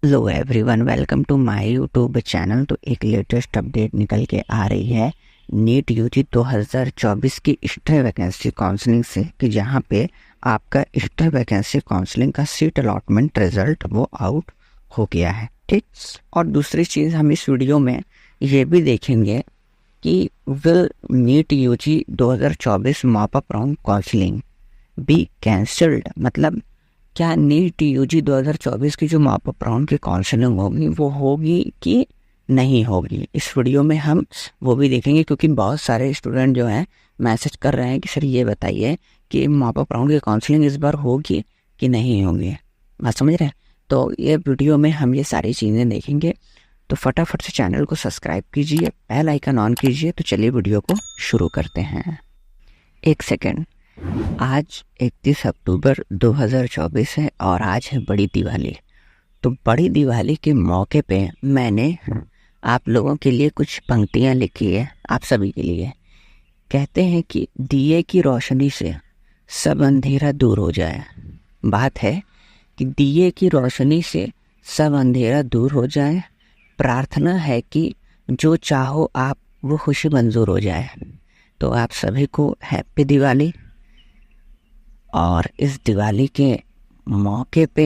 Hello everyone, welcome to my YouTube channel. तो एक latest update निकल के आ रही है नीट यूजी 2024 की एक्स्ट्रा वैकेंसी काउंसलिंग से, कि जहां पे आपका एक्स्ट्रा वैकेंसी काउंसलिंग का सीट अलॉटमेंट रिजल्ट वो आउट हो गया है। ठीक, और दूसरी चीज़ हम इस वीडियो में ये भी देखेंगे कि will NEET UG 2024 mop up round counselling be cancelled. मतलब क्या नीट यूजी 2024 की जो मॉप अप राउंड की काउंसलिंग होगी वो होगी कि नहीं होगी, इस वीडियो में हम वो भी देखेंगे। क्योंकि बहुत सारे स्टूडेंट जो हैं मैसेज कर रहे हैं कि सर ये बताइए कि मॉप अप राउंड की काउंसलिंग इस बार होगी कि नहीं होगी। बात समझ रहे हैं? तो ये वीडियो में हम ये सारी चीज़ें देखेंगे। तो फटाफट से चैनल को सब्सक्राइब कीजिए, बेल आइकन ऑन कीजिए। तो चलिए वीडियो को शुरू करते हैं। एक सेकेंड, आज 31 अक्टूबर 2024 है और आज है बड़ी दिवाली। तो बड़ी दिवाली के मौके पे मैंने आप लोगों के लिए कुछ पंक्तियां लिखी है, आप सभी के लिए। कहते हैं कि दिए की रोशनी से सब अंधेरा दूर हो जाए। बात है कि दिए की रोशनी से सब अंधेरा दूर हो जाए। प्रार्थना है कि जो चाहो आप वो खुशी मंजूर हो जाए। तो आप सभी को हैप्पी दिवाली। और इस दिवाली के मौके पे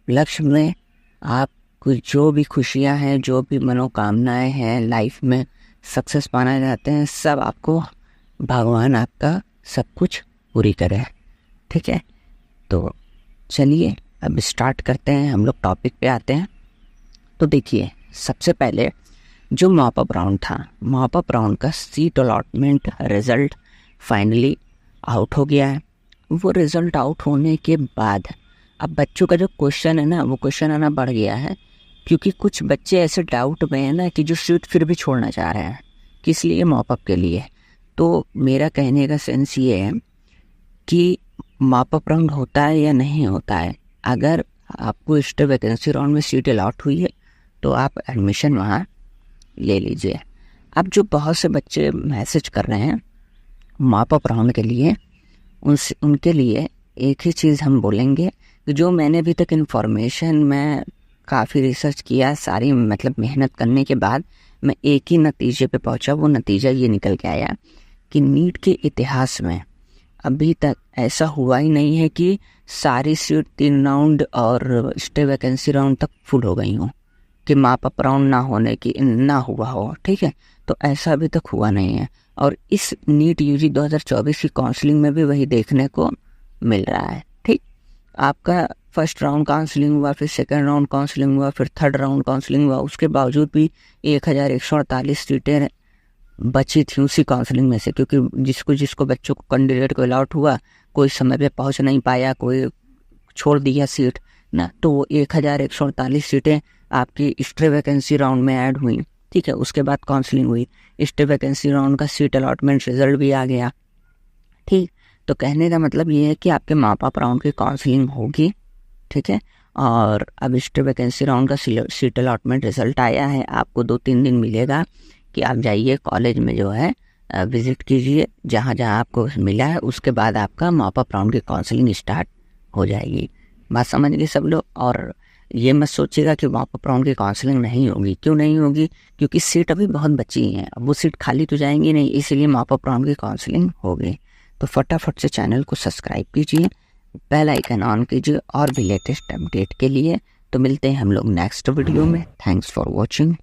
लक्ष्य में आपको जो भी खुशियां हैं, जो भी मनोकामनाएं हैं लाइफ में सक्सेस पाना चाहते हैं, सब आपको भगवान आपका सब कुछ पूरी करे। ठीक है, तो चलिए अब स्टार्ट करते हैं, हम लोग टॉपिक पे आते हैं। तो देखिए, सबसे पहले जो मॉप अप राउंड था, मॉप अप राउंड का seat allotment result finally out हो गया है। वो रिज़ल्ट आउट होने के बाद अब बच्चों का जो क्वेश्चन है ना, वो क्वेश्चन आना बढ़ गया है। क्योंकि कुछ बच्चे ऐसे डाउट में हैं ना कि जो सीट फिर भी छोड़ना चाह रहे हैं, किस लिए, मॉप अप के लिए। तो मेरा कहने का सेंस ये है कि मॉप अप राउंड होता है या नहीं होता है। अगर आपको एक्स्ट्रा वैकेंसी राउंड में सीट अलॉट हुई है तो आप एडमिशन वहाँ ले लीजिए। अब जो बहुत से बच्चे मैसेज कर रहे हैं मॉप अप राउंड के लिए, उनके लिए एक ही चीज़ हम बोलेंगे कि जो मैंने अभी तक इन्फॉर्मेशन, मैं काफ़ी रिसर्च किया, सारी मतलब मेहनत करने के बाद मैं एक ही नतीजे पे पहुंचा। वो नतीजा ये निकल के आया कि नीट के इतिहास में अभी तक ऐसा हुआ ही नहीं है कि सारी सीट 3 राउंड और स्टे वैकेंसी राउंड तक फुल हो गई हों, कि मॉप अप राउंड ना होने की ना हुआ हो। ठीक है, तो ऐसा अभी तक हुआ नहीं है। और इस नीट यूजी 2024 की काउंसलिंग में भी वही देखने को मिल रहा है। ठीक, आपका फर्स्ट राउंड काउंसलिंग हुआ, फिर सेकंड राउंड काउंसलिंग हुआ, फिर थर्ड राउंड काउंसलिंग हुआ। उसके बावजूद भी 1148 सीटें बची थी उसी काउंसलिंग में से। क्योंकि जिसको बच्चों को कैंडिडेट को अलॉट हुआ, कोई समय पे पहुंच नहीं पाया, कोई छोड़ दिया सीट ना, तो वो 1148 सीटें आपकी एक्स्ट्रा वैकेंसी राउंड में ऐड हुई। ठीक है, उसके बाद काउंसलिंग हुई, एक्स्ट्रा वैकेंसी राउंड का सीट अलॉटमेंट रिजल्ट भी आ गया। ठीक, तो कहने का मतलब ये है कि आपके मॉप अप राउंड की काउंसलिंग होगी। ठीक है, और अब एक्स्ट्रा वैकेंसी राउंड का सीट अलॉटमेंट रिजल्ट आया है। आपको 2-3 दिन मिलेगा कि आप जाइए कॉलेज में जो है विजिट कीजिए, जहाँ जहाँ आपको मिला है। उसके बाद आपका मॉप अप राउंड की काउंसलिंग स्टार्ट हो जाएगी। बात समझ गए सब लोग? और ये मत सोचिएगा कि मॉप अप राउंड की काउंसलिंग नहीं होगी। क्यों नहीं होगी? क्योंकि सीट अभी बहुत बची हैं, अब वो सीट खाली तो जाएंगी नहीं, इसीलिए मॉप अप राउंड की काउंसलिंग होगी। तो फटाफट से चैनल को सब्सक्राइब कीजिए, बेल आइकन ऑन कीजिए और भी लेटेस्ट अपडेट के लिए। तो मिलते हैं हम लोग नेक्स्ट वीडियो में। Thanks for watching.